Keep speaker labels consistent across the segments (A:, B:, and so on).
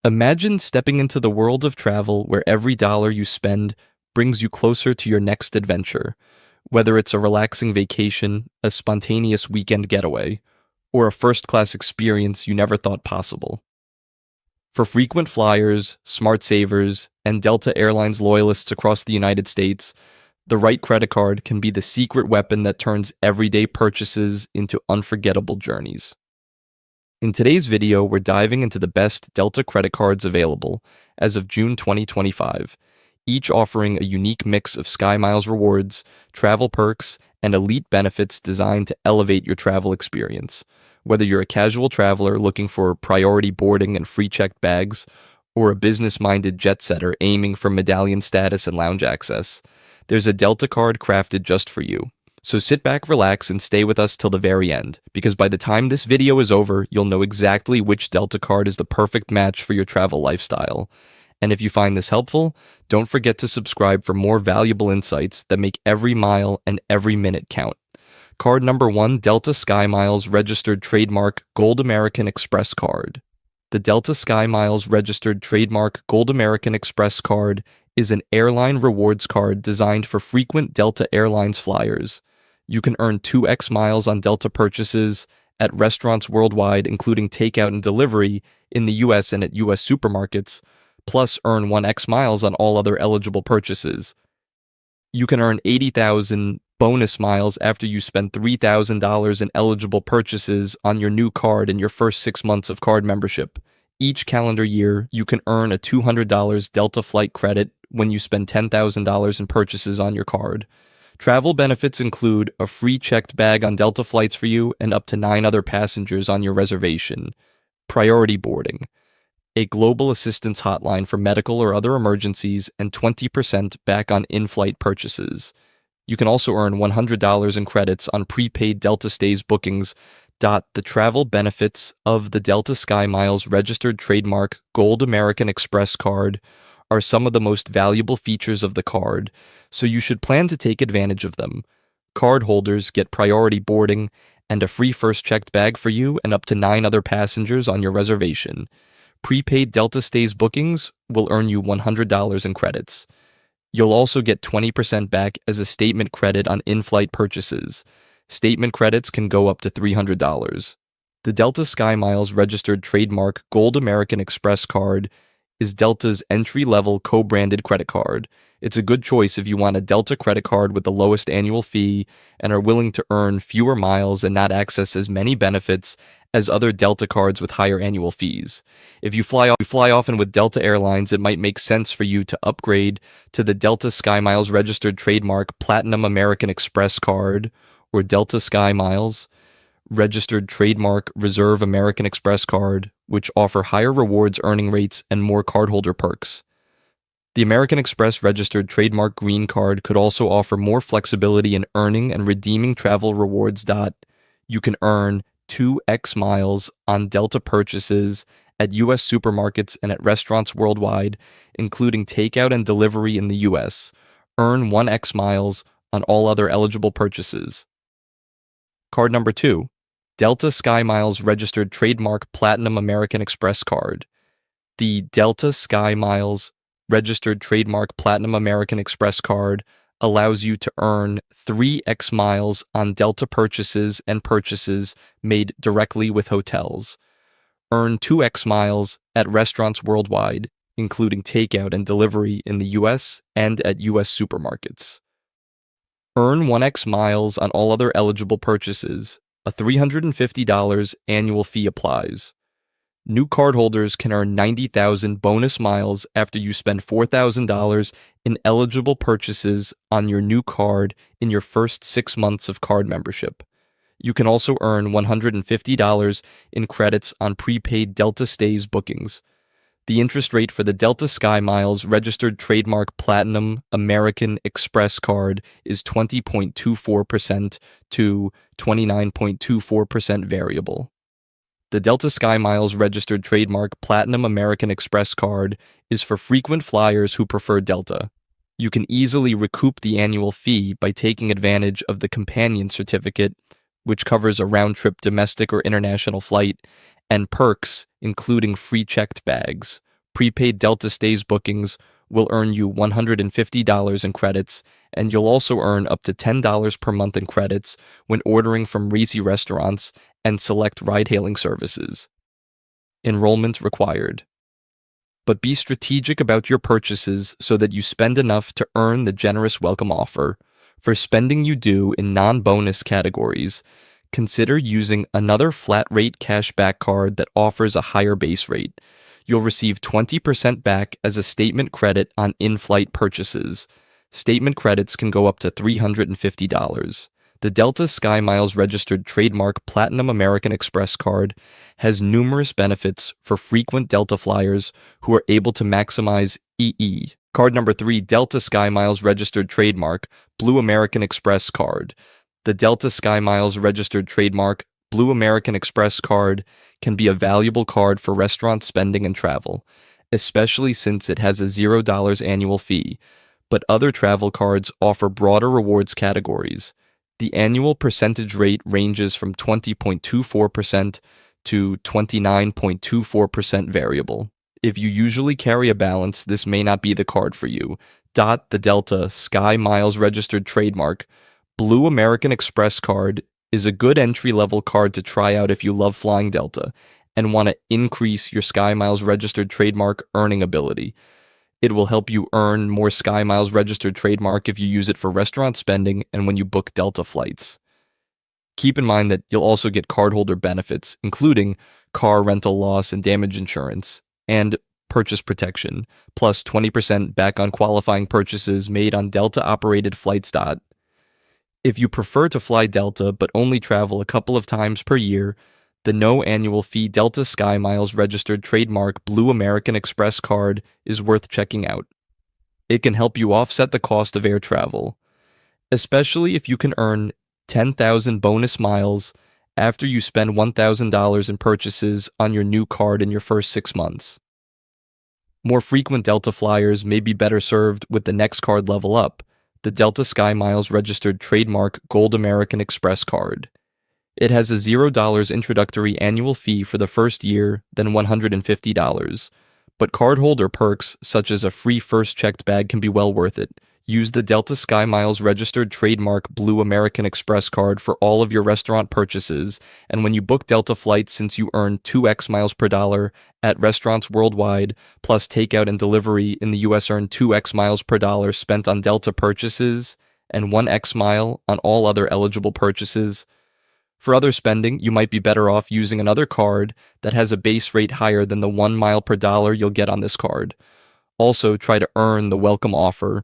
A: Imagine stepping into the world of travel where every dollar you spend brings you closer to your next adventure, whether it's a relaxing vacation, a spontaneous weekend getaway, or a first-class experience you never thought possible. For frequent flyers, smart savers, and Delta Airlines loyalists across the United States, the right credit card can be the secret weapon that turns everyday purchases into unforgettable journeys. In today's video, we're diving into the best Delta credit cards available as of June 2025, each offering a unique mix of SkyMiles rewards, travel perks, and elite benefits designed to elevate your travel experience. Whether you're a casual traveler looking for priority boarding and free checked bags, or a business-minded jet setter aiming for medallion status and lounge access, there's a Delta card crafted just for you. So sit back, relax, and stay with us till the very end, because by the time this video is over, you'll know exactly which Delta card is the perfect match for your travel lifestyle. And if you find this helpful, don't forget to subscribe for more valuable insights that make every mile and every minute count. Card number 1, Delta SkyMiles Registered Trademark Gold American Express Card. The Delta SkyMiles Registered Trademark Gold American Express Card is an airline rewards card designed for frequent Delta Airlines flyers. You can earn 2x miles on Delta purchases at restaurants worldwide, including takeout and delivery in the US and at US supermarkets, plus earn 1x miles on all other eligible purchases. You can earn 80,000 bonus miles after you spend $3,000 in eligible purchases on your new card in your first 6 months of card membership. Each calendar year, you can earn a $200 Delta flight credit when you spend $10,000 in purchases on your card. Travel benefits include a free checked bag on Delta flights for you and up to 9 other passengers on your reservation, priority boarding, a global assistance hotline for medical or other emergencies, and 20% back on in-flight purchases. You can also earn $100 in credits on prepaid Delta stays bookings. The travel benefits of the Delta SkyMiles Registered Trademark Gold American Express Card are some of the most valuable features of the card, so you should plan to take advantage of them. Card holders get priority boarding and a free first checked bag for you and up to 9 other passengers on your reservation. Prepaid Delta stays bookings will earn you $100 in credits. You'll also get 20% back as a statement credit on in-flight purchases. Statement credits can go up to $300. The Delta SkyMiles Registered Trademark Gold American Express Card is Delta's entry-level co-branded credit card. It's a good choice if you want a Delta credit card with the lowest annual fee and are willing to earn fewer miles and not access as many benefits as other Delta cards with higher annual fees. If you fly often with Delta Airlines, it might make sense for you to upgrade to the Delta SkyMiles Registered Trademark Platinum American Express Card or Delta SkyMiles Registered Trademark Reserve American Express Card, which offer higher rewards earning rates and more cardholder perks. The American Express Registered Trademark Green Card could also offer more flexibility in earning and redeeming travel rewards. You can earn 2x miles on Delta purchases at US supermarkets and at restaurants worldwide, including takeout and delivery in the US. Earn 1x miles on all other eligible purchases. Card number 2, Delta SkyMiles Registered Trademark Platinum American Express Card. The Delta SkyMiles Registered Trademark Platinum American Express Card allows you to earn 3x miles on Delta purchases and purchases made directly with hotels. Earn 2x miles at restaurants worldwide, including takeout and delivery in the US and at US supermarkets. Earn 1x miles on all other eligible purchases. A $350 annual fee applies. New cardholders can earn 90,000 bonus miles after you spend $4,000 in eligible purchases on your new card in your first 6 months of card membership. You can also earn $150 in credits on prepaid Delta stays bookings. The interest rate for the Delta SkyMiles Registered Trademark Platinum American Express Card is 20.24% to 29.24% variable. The Delta SkyMiles Registered Trademark Platinum American Express Card is for frequent flyers who prefer Delta. You can easily recoup the annual fee by taking advantage of the companion certificate, which covers a round-trip domestic or international flight, and perks, including free checked bags. Prepaid Delta Stays bookings will earn you $150 in credits, and you'll also earn up to $10 per month in credits when ordering from Reese restaurants and select ride-hailing services. Enrollment required. But be strategic about your purchases so that you spend enough to earn the generous welcome offer. For spending you do in non-bonus categories, consider using another flat-rate cashback card that offers a higher base rate. You'll receive 20% back as a statement credit on in-flight purchases. Statement credits can go up to $350. The Delta SkyMiles registered trademark Platinum American Express card has numerous benefits for frequent Delta flyers who are able to maximize EE. Card number 3, Delta SkyMiles registered trademark Blue American Express card. The Delta SkyMiles registered trademark Blue American Express card can be a valuable card for restaurant spending and travel, especially since it has a $0 annual fee, but other travel cards offer broader rewards categories. The annual percentage rate ranges from 20.24% to 29.24% variable. If you usually carry a balance, this may not be the card for you. The Delta SkyMiles registered trademark Blue American Express card is a good entry-level card to try out if you love flying Delta and want to increase your SkyMiles registered trademark earning ability. It will help you earn more SkyMiles registered trademark if you use it for restaurant spending and when you book Delta flights. Keep in mind that you'll also get cardholder benefits, including car rental loss and damage insurance, and purchase protection, plus 20% back on qualifying purchases made on Delta-operated flights. If you prefer to fly Delta but only travel a couple of times per year, the no annual fee Delta SkyMiles registered trademark Blue American Express card is worth checking out. It can help you offset the cost of air travel, especially if you can earn 10,000 bonus miles after you spend $1,000 in purchases on your new card in your first 6 months. More frequent Delta flyers may be better served with the next card level up, the Delta SkyMiles registered trademark Gold American Express card. It has a $0 introductory annual fee for the first year, then $150. But cardholder perks such as a free first checked bag can be well worth it. Use the Delta SkyMiles registered trademark Blue American Express card for all of your restaurant purchases, and when you book Delta flights, since you earn 2x miles per dollar at restaurants worldwide, plus takeout and delivery in the US earn 2x miles per dollar spent on Delta purchases, and 1x mile on all other eligible purchases. For other spending, you might be better off using another card that has a base rate higher than the 1 mile per dollar you'll get on this card. Also, try to earn the welcome offer,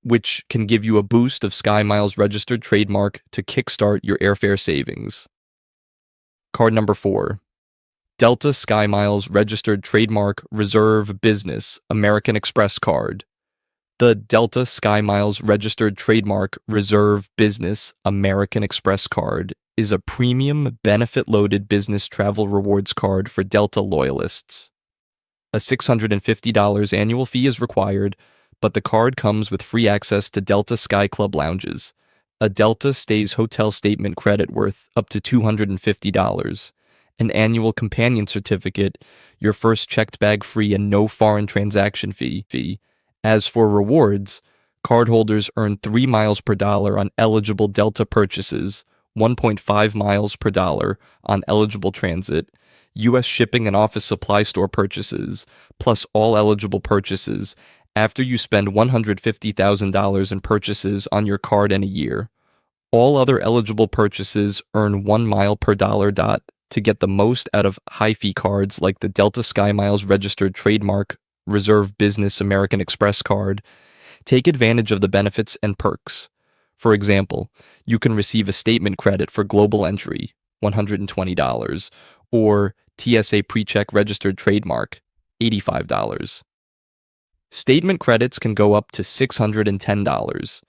A: which can give you a boost of SkyMiles registered trademark to kickstart your airfare savings. Card number 4. Delta SkyMiles registered trademark Reserve Business American Express card. The Delta SkyMiles registered trademark Reserve Business American Express card is a premium benefit-loaded business travel rewards card for Delta loyalists. A $650 annual fee is required, but the card comes with free access to Delta Sky Club lounges, a Delta Stays hotel statement credit worth up to $250, an annual companion certificate, your first checked bag free and no foreign transaction fee. As for rewards, cardholders earn 3 miles per dollar on eligible Delta purchases, 1.5 miles per dollar on eligible transit, U.S. shipping and office supply store purchases, plus all eligible purchases after you spend $150,000 in purchases on your card in a year. All other eligible purchases earn 1 mile per dollar. To get the most out of high-fee cards like the Delta SkyMiles registered trademark Reserve Business American Express card, take advantage of the benefits and perks. For example, you can receive a statement credit for global entry, $120, or TSA PreCheck registered trademark, $85. Statement credits can go up to $610.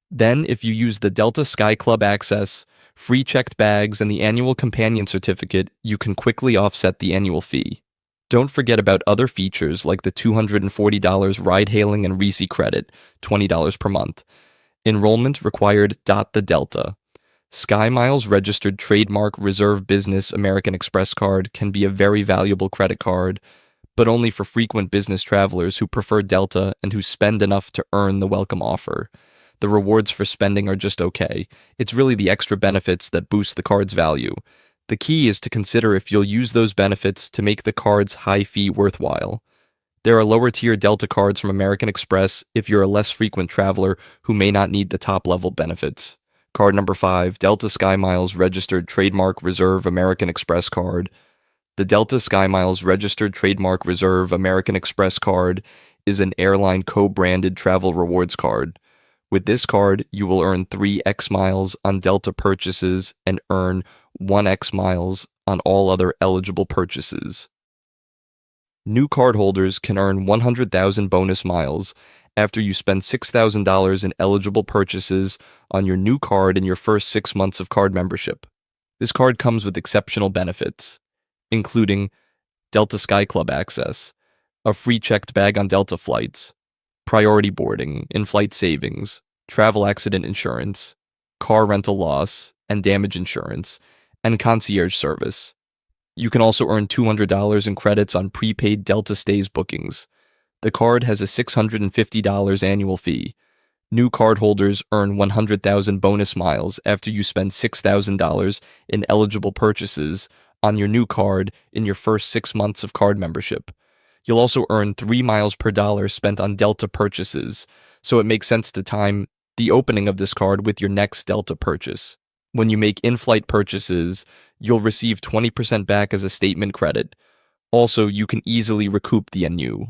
A: Then, if you use the Delta Sky Club access, free checked bags, and the annual companion certificate, you can quickly offset the annual fee. Don't forget about other features like the $240 ride-hailing and Reese credit, $20 per month. Enrollment required. The Delta SkyMiles registered trademark Reserve Business American Express card can be a very valuable credit card, but only for frequent business travelers who prefer Delta and who spend enough to earn the welcome offer. The rewards for spending are just okay. It's really the extra benefits that boost the card's value. The key is to consider if you'll use those benefits to make the card's high fee worthwhile. There are lower tier Delta cards from American Express if you're a less frequent traveler who may not need the top level benefits. Card number 5, Delta SkyMiles Registered Trademark Reserve American Express Card. The Delta SkyMiles Registered Trademark Reserve American Express Card is an airline co-branded travel rewards card. With this card, you will earn 3x miles on Delta purchases and earn 1x miles on all other eligible purchases. New cardholders can earn 100,000 bonus miles after you spend $6,000 in eligible purchases on your new card in your first 6 months of card membership. This card comes with exceptional benefits, including Delta Sky Club access, a free checked bag on Delta flights, priority boarding, in-flight savings, travel accident insurance, car rental loss and damage insurance, and concierge service. You can also earn $200 in credits on prepaid Delta Stays bookings. The card has a $650 annual fee. New cardholders earn 100,000 bonus miles after you spend $6,000 in eligible purchases on your new card in your first 6 months of card membership. You'll also earn 3 miles per dollar spent on Delta purchases, so it makes sense to time the opening of this card with your next Delta purchase. When you make in-flight purchases, you'll receive 20% back as a statement credit. Also, you can easily recoup the NU.